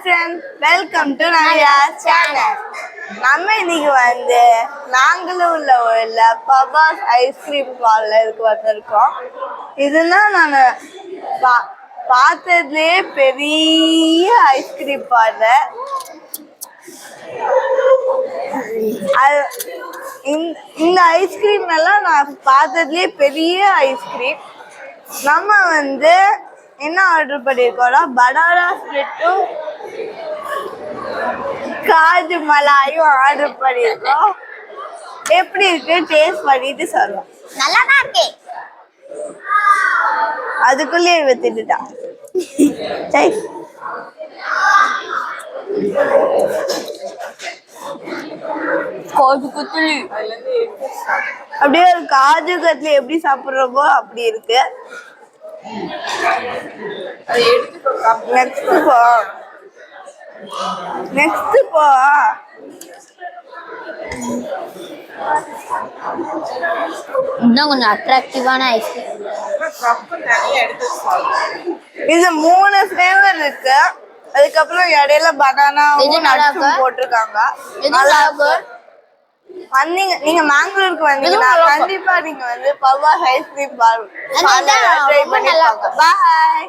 friends, welcome to Naviya's channel. நம்ம இன்னைக்கு நாங்களும் உள்ள பபாஸ் ஐஸ்கிரீம் பார்லர் வந்திருக்கோம். இதுதான் நான் பார்த்ததுலே பெரிய ஐஸ்கிரீம் பார்லர். இந்த ஐஸ்கிரீம் எல்லாம் நான் பார்த்ததுலே பெரிய ஐஸ்கிரீம். நம்ம என்ன ஆர்டர் பண்ணியிருக்கோம்னா பனானா ஸ்ப்ளிட்டும் காஜு மலாயும் ஆர்டர் பண்ணியிருக்கோம். எப்படி இருக்கு டேஸ்ட் பண்ணிட்டு சொல்றோம். நல்லா தான் இருக்கு. அதுக்குள்ளே திட்டுட்டான். காஜு கத்லி அப்படியே ஒரு காஜு கத்லி எப்படி சாப்பிடுறோமோ அப்படி இருக்கு. நெக்ஸ்ட் போ இன்னும் கொஞ்சம் அட்ராக்டிவான ஐஸ்கிரீம். இது 3 ஃப்ளேவர் இருக்கு. அதுக்கப்புறம் இடையில பனானாவும் நட்ஸும் போட்டிருக்காங்க. நல்லா இருக்கு. நீங்க மேங்களூருக்கு வந்தீங்கன்னா கண்டிப்பா நீங்க பபாஸ் ஐஸ்கிரீம் பார்லர் ட்ரை பண்ணி பாருங்க. பாய்.